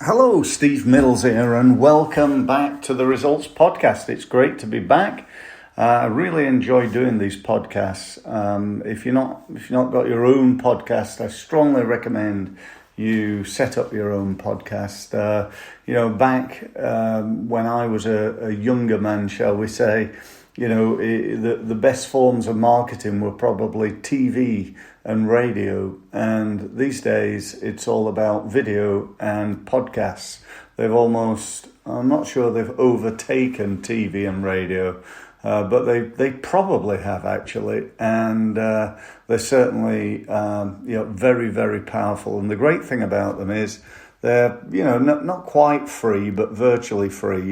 Hello, Steve Mills here, and welcome back to the Results Podcast. It's great to be back. I really enjoy doing these podcasts. If you've not got your own podcast, I strongly recommend you set up your own podcast. Back when I was a younger man, shall we say, the best forms of marketing were probably TV and radio, and these days it's all about video and podcasts. I'm not sure they've overtaken TV and radio, but they probably have actually, and they're certainly very, very powerful. And the great thing about them is they're not quite free, but virtually free.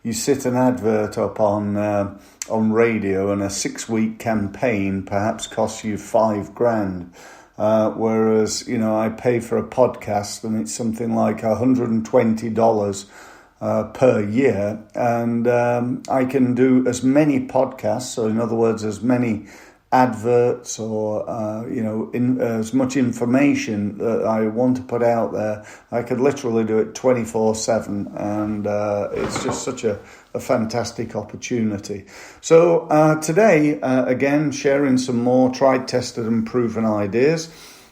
You sit an advert up on radio, and a 6-week campaign perhaps costs you $5,000. Whereas I pay for a podcast, and it's something like $120 per year, and I can do as many podcasts. So in other words, as many adverts or as much information that I want to put out there. I could literally do it 24/7, and it's just such a fantastic opportunity. So today, again, sharing some more tried, tested and proven ideas.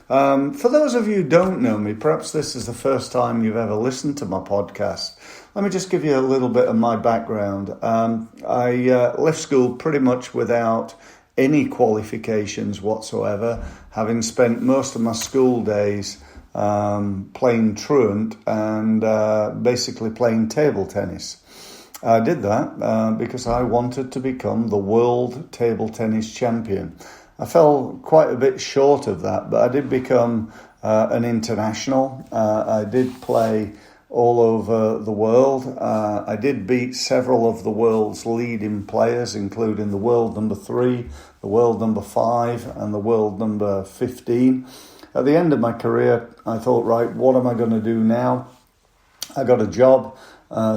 For those of you who don't know me, perhaps this is the first time you've ever listened to my podcast. Let me just give you a little bit of my background. I left school pretty much without any qualifications whatsoever, having spent most of my school days playing truant and basically playing table tennis. I did that because I wanted to become the world table tennis champion. I fell quite a bit short of that, but I did become an international. I did play all over the world. I did beat several of the world's leading players, including the world number 3, the world number 5, and the world number 15. At the end of my career, I thought, right, what am I going to do now? I got a job,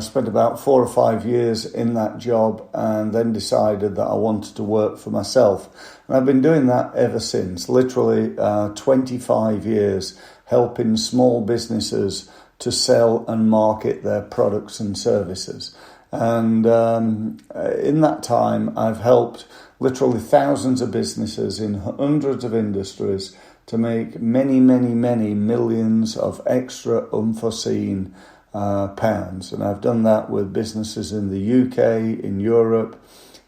spent about 4 or 5 years in that job, and then decided that I wanted to work for myself. And I've been doing that ever since, literally 25 years, helping small businesses to sell and market their products and services. And in that time, I've helped literally thousands of businesses in hundreds of industries to make many, many, many millions of extra unforeseen pounds. And I've done that with businesses in the UK, in Europe,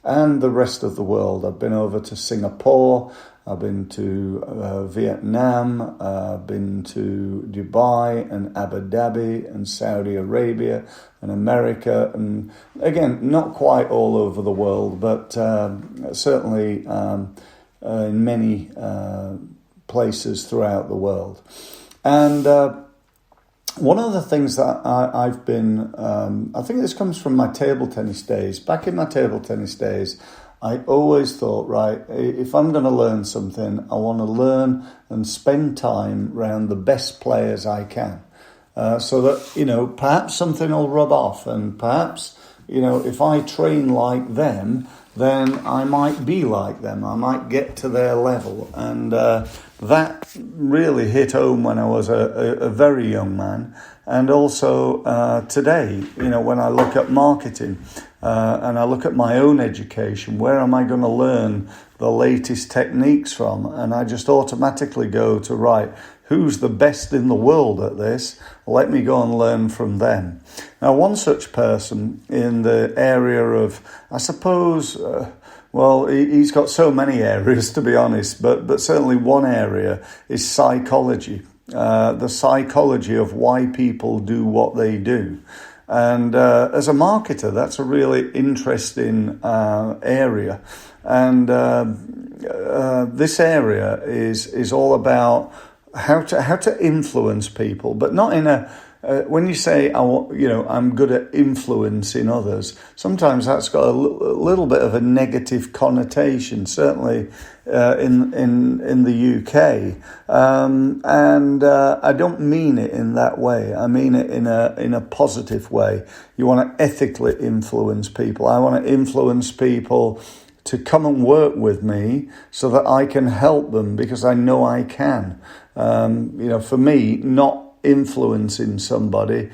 and the rest of the world. I've been over to Singapore, I've been to Vietnam, I've been to Dubai and Abu Dhabi and Saudi Arabia and America, and again, not quite all over the world, but certainly in many places throughout the world. And one of the things that I've been, I think this comes from my table tennis days. Back in my table tennis days, I always thought, right, if I'm going to learn something, I want to learn and spend time around the best players I can. So that, perhaps something will rub off, and perhaps, if I train like them, then I might be like them. I might get to their level. And that really hit home when I was a very young man. And also today, when I look at marketing and I look at my own education, where am I going to learn the latest techniques from? And I just automatically go to, right, who's the best in the world at this? Let me go and learn from them. Now, one such person in the area of, I suppose, he's got so many areas, to be honest, but certainly one area is psychology. The psychology of why people do what they do. And as a marketer, that's a really interesting area. And this area is all about how to influence people, but not in a when you say I'm good at influencing others, sometimes that's got a little bit of a negative connotation. Certainly in the UK, and I don't mean it in that way. I mean it in a positive way. You want to ethically influence people. I want to influence people to come and work with me so that I can help them because I know I can. For me, not influencing somebody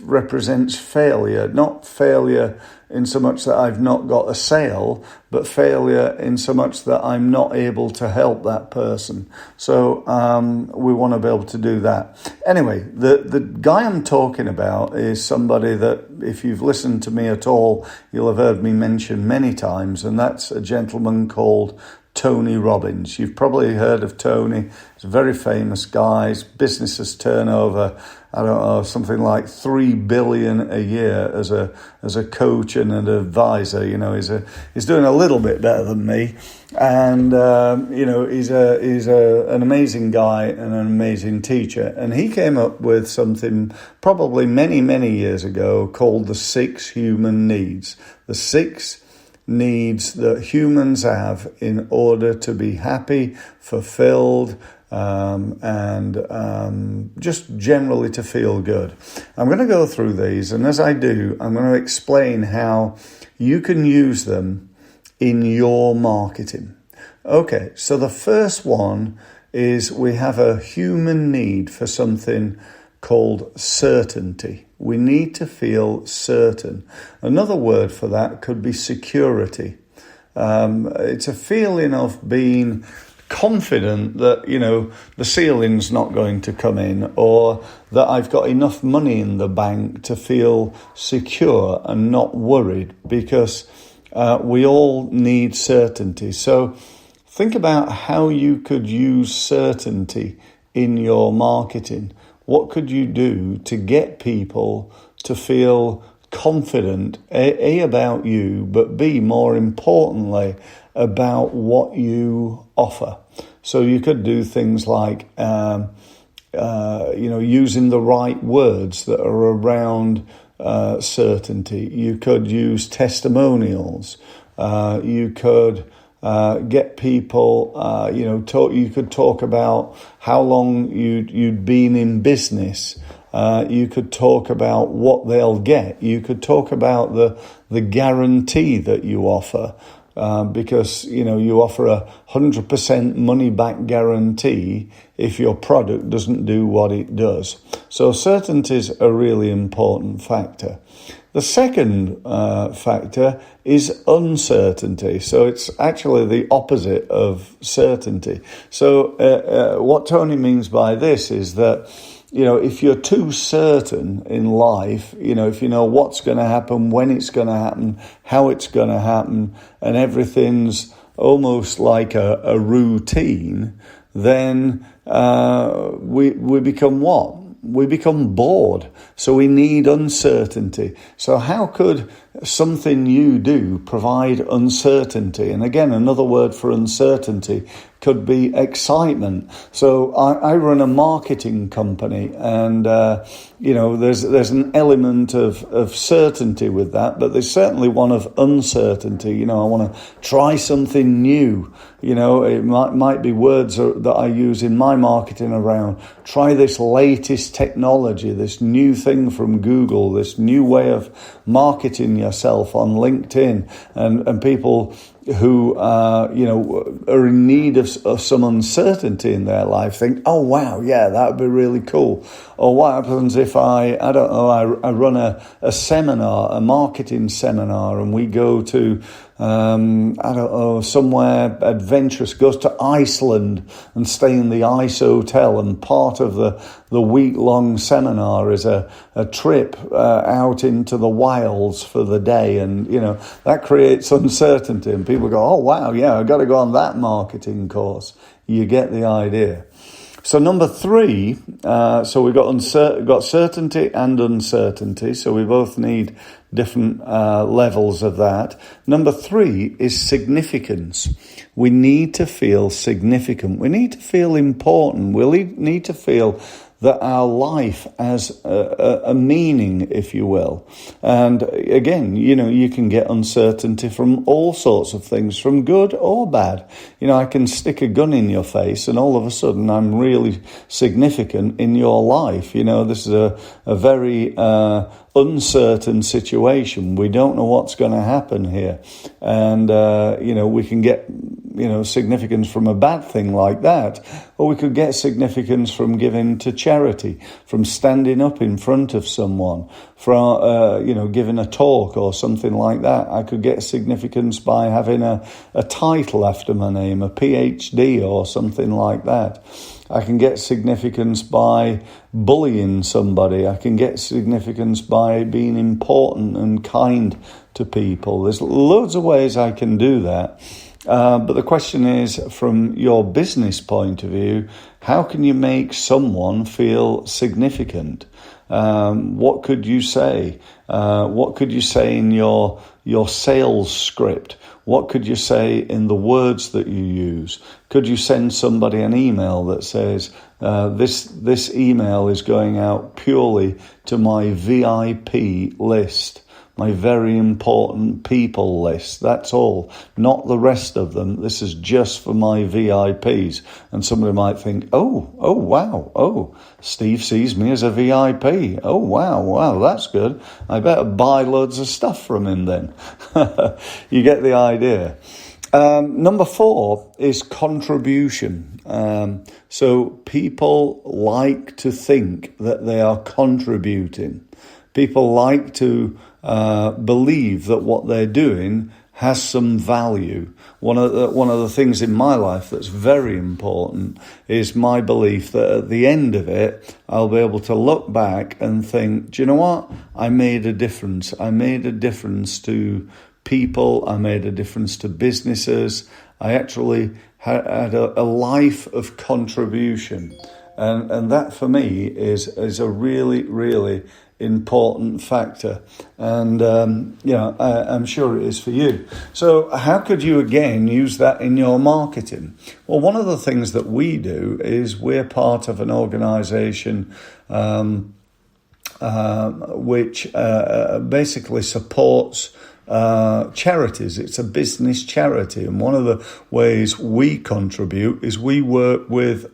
represents failure, not failure in so much that I've not got a sale, but failure in so much that I'm not able to help that person. So we want to be able to do that. Anyway, the guy I'm talking about is somebody that, if you've listened to me at all, you'll have heard me mention many times, and that's a gentleman called Tony Robbins. You've probably heard of Tony. He's a very famous guy. His business has turnover, I don't know, something like $3 billion a year as a coach and an advisor. You know, he's doing a little bit better than me, and you know, he's an amazing guy and an amazing teacher. And he came up with something probably many years ago called the 6 human needs. The 6 needs that humans have in order to be happy, fulfilled, and just generally to feel good. I'm going to go through these, and as I do, I'm going to explain how you can use them in your marketing. Okay, so the first one is we have a human need for something called certainty. We need to feel certain. Another word for that could be security. It's a feeling of being confident that, you know, the ceiling's not going to come in, or that I've got enough money in the bank to feel secure and not worried, because we all need certainty. So think about how you could use certainty in your marketing. What could you do to get people to feel confident, A, about you, but B, more importantly, about what you offer? So you could do things like, using the right words that are around certainty. You could use testimonials. You could get people, you could talk about how long you'd been in business. You could talk about what they'll get. You could talk about the guarantee that you offer, because, you know, you offer 100% money back guarantee if your product doesn't do what it does. So certainty is a really important factor. The second factor is uncertainty. So it's actually the opposite of certainty. So what Tony means by this is that, you know, if you're too certain in life, you know, if you know what's going to happen, when it's going to happen, how it's going to happen, and everything's almost like a routine, then we become what? We become bored. So we need uncertainty. So how could something you do provide uncertainty? And again, another word for uncertainty could be excitement. So I run a marketing company, and there's an element of certainty with that, but there's certainly one of uncertainty. You know, I want to try something new. You know, it might be words that I use in my marketing around try this latest technology, this new thing from Google, this new way of marketing yourself on LinkedIn, and people who are in need of some uncertainty in their life think, oh wow, yeah, that would be really cool. Or what happens if I run a seminar, a marketing seminar, and we go to somewhere adventurous, goes to Iceland and stay in the ice hotel, and part of the week-long seminar is a trip out into the wilds for the day, and that creates uncertainty, and people go, oh wow, yeah, I've got to go on that marketing course. You get the idea. So number 3, so we've got certainty and uncertainty, so we both need different levels of that. Number 3 is significance. We need to feel significant. We need to feel important. We need to feel that our life has a meaning, if you will. And again, you can get uncertainty from all sorts of things, from good or bad. I can stick a gun in your face and all of a sudden I'm really significant in your life. This is a very uncertain situation. We don't know what's going to happen here. And, we can get, significance from a bad thing like that, or we could get significance from giving to charity, from standing up in front of someone, from, giving a talk or something like that. I could get significance by having a title after my name, a PhD or something like that. I can get significance by bullying somebody. I can get significance by being important and kind to people. There's loads of ways I can do that. But the question is, from your business point of view, how can you make someone feel significant? What could you say? What could you say in your sales script? What could you say in the words that you use? Could you send somebody an email that says, this email is going out purely to my VIP list, my very important people list. That's all, not the rest of them. This is just for my VIPs. And somebody might think, oh, wow, Steve sees me as a VIP. Oh, wow, that's good. I better buy loads of stuff from him then. You get the idea. Number 4 is contribution. So people like to think that they are contributing. People like to believe that what they're doing has some value. One of the things in my life that's very important is my belief that at the end of it, I'll be able to look back and think, do you know what? I made a difference. I made a difference to people. I made a difference to businesses. I actually had a life of contribution. And that for me is a really, really important factor. And, I'm sure it is for you. So how could you, again, use that in your marketing? Well, one of the things that we do is we're part of an organisation which basically supports charities. It's a business charity. And one of the ways we contribute is we work with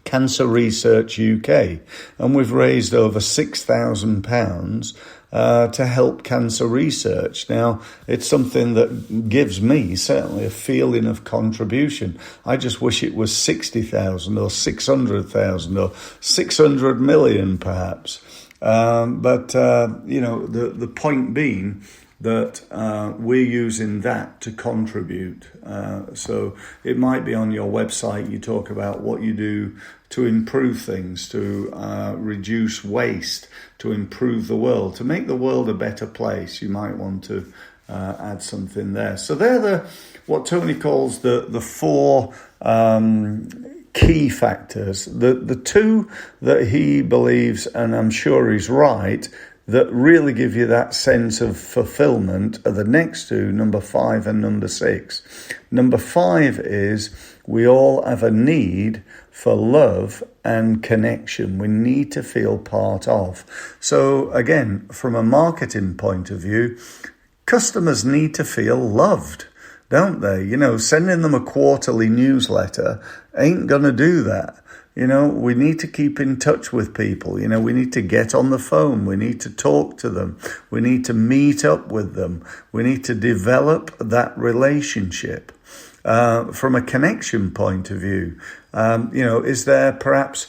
Cancer Research UK, and we've raised over £6,000 to help cancer research. Now, it's something that gives me certainly a feeling of contribution. I just wish it was 60,000 or 600,000 or 600 million perhaps. The point being that we're using that to contribute. So it might be on your website, you talk about what you do to improve things, to reduce waste, to improve the world, to make the world a better place. You might want to add something there. So they're what Tony calls the 4 key factors. The 2 that he believes, and I'm sure he's right, that really give you that sense of fulfillment are the next 2, number 5 and number 6. Number 5 is we all have a need for love and connection. We need to feel part of. So again, from a marketing point of view, customers need to feel loved, don't they? Sending them a quarterly newsletter ain't going to do that. We need to keep in touch with people. We need to get on the phone. We need to talk to them. We need to meet up with them. We need to develop that relationship. From a connection point of view, is there perhaps,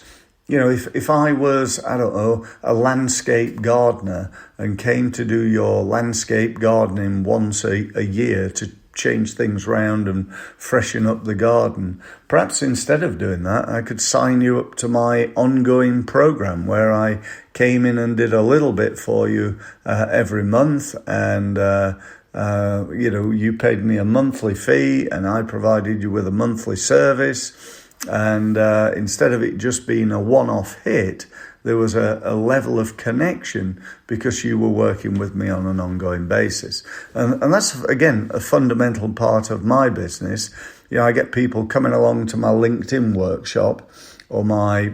if I was, a landscape gardener and came to do your landscape gardening once a year to change things round and freshen up the garden, perhaps instead of doing that, I could sign you up to my ongoing program where I came in and did a little bit for you every month, and you paid me a monthly fee and I provided you with a monthly service, and instead of it just being a one-off hit, there was a level of connection because you were working with me on an ongoing basis. And that's, again, a fundamental part of my business. I get people coming along to my LinkedIn workshop or my,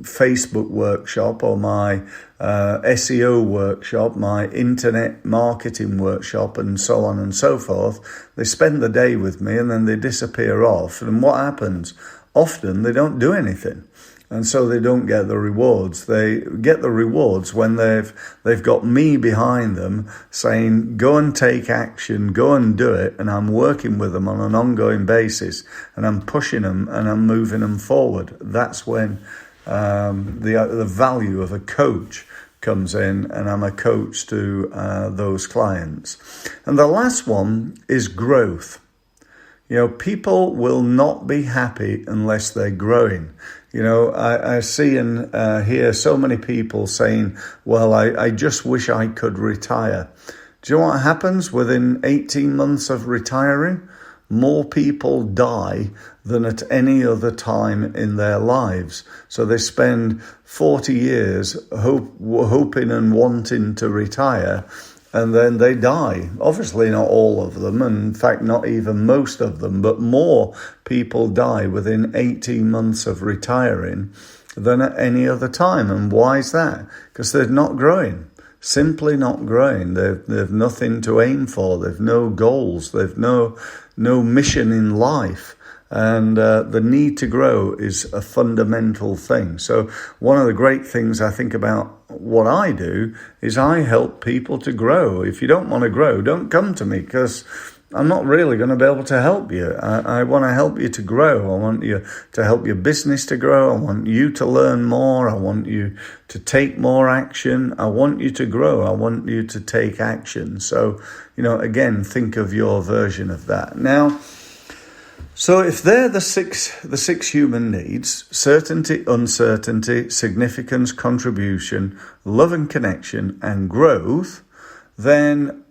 Facebook workshop or my SEO workshop, my internet marketing workshop, and so on and so forth. They spend the day with me and then they disappear off. And what happens? Often they don't do anything. And so they don't get the rewards. They get the rewards when they've got me behind them saying, go and take action, go and do it. And I'm working with them on an ongoing basis, and I'm pushing them and I'm moving them forward. That's when the value of a coach comes in, and I'm a coach to those clients. And the last one is growth. People will not be happy unless they're growing. I see and hear so many people saying, well, I just wish I could retire. Do you know what happens within 18 months of retiring? More people die than at any other time in their lives. So they spend 40 years hoping and wanting to retire, and then they die. Obviously not all of them, and in fact not even most of them, but more people die within 18 months of retiring than at any other time. And why is that? Because they're not growing. Simply not growing. They've nothing to aim for. They've no goals. They've no mission in life. And the need to grow is a fundamental thing. So one of the great things I think about what I do is I help people to grow. If you don't want to grow, don't come to me, because I'm not really going to be able to help you. I want to help you to grow. I want you to help your business to grow. I want you to learn more. I want you to take more action. I want you to grow. I want you to take action. So, again, think of your version of that. Now, so if they're the six human needs: certainty, uncertainty, significance, contribution, love and connection, and growth, then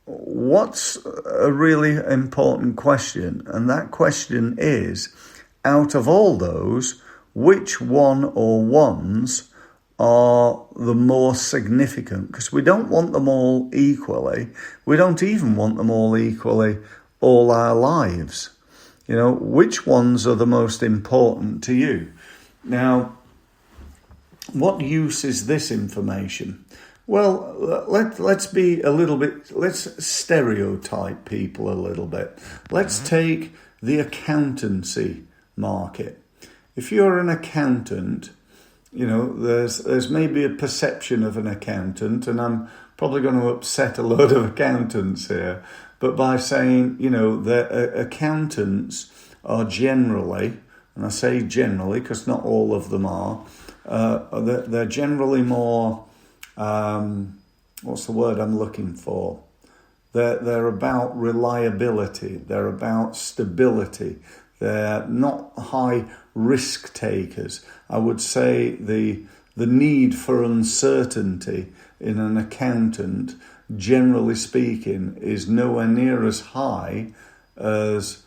what's a really important question? And that question is, out of all those, which one or ones are the more significant? Because we don't want them all equally. We don't even want them all equally all our lives. Which ones are the most important to you? Now, what use is this information? Well, let's stereotype people a little bit. Let's take the accountancy market. If you're an accountant, there's maybe a perception of an accountant, and I'm probably going to upset a load of accountants here, but by saying, that accountants are generally, and I say generally because not all of them are, they're generally more, what's the word I'm looking for? They're about reliability. They're about stability. They're not high risk takers. I would say the need for uncertainty in an accountant, generally speaking, is nowhere near as high as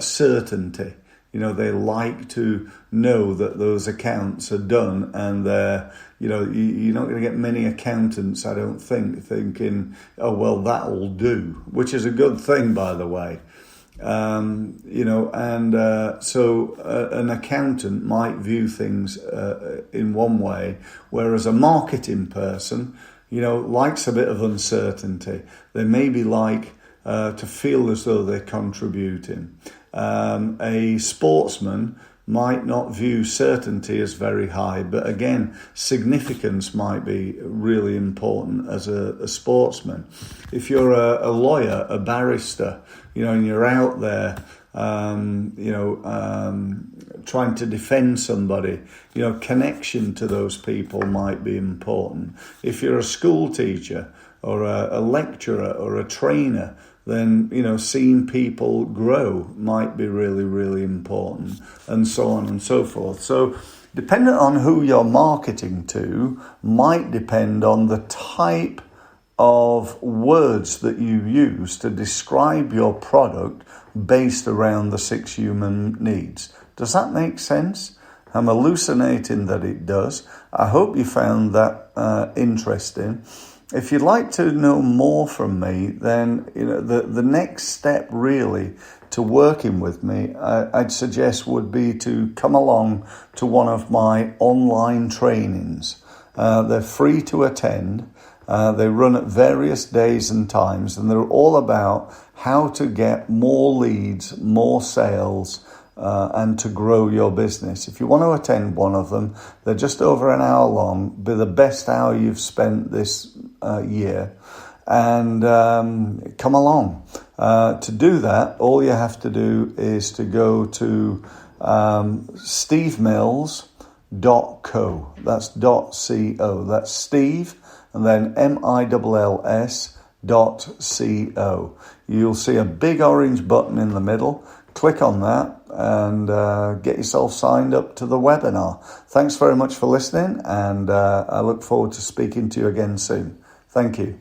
certainty. They like to know that those accounts are done, and they're, you're not going to get many accountants, I don't think, thinking, oh, well, that'll do, which is a good thing, by the way. So an accountant might view things in one way, whereas a marketing person, likes a bit of uncertainty. They maybe like to feel as though they're contributing. A sportsman might not view certainty as very high, but again, significance might be really important as a sportsman. If you're a lawyer, a barrister, and you're out there, trying to defend somebody, connection to those people might be important. If you're a school teacher or a lecturer or a trainer, then, seeing people grow might be really, really important, and so on and so forth. So dependent on who you're marketing to might depend on the type of words that you use to describe your product based around the 6 human needs. Does that make sense? I'm hallucinating that it does. I hope you found that interesting. If you'd like to know more from me, then the next step really to working with me, I'd suggest would be to come along to one of my online trainings. They're free to attend. They run at various days and times, and they're all about how to get more leads, more sales, and to grow your business. If you want to attend one of them, they're just over an hour long, be the best hour you've spent this year, and come along. To do that, all you have to do is to go to stevemills.co. That's .co. That's Steve and then mills.co. You'll see a big orange button in the middle. Click on that and get yourself signed up to the webinar. Thanks very much for listening, and I look forward to speaking to you again soon. Thank you.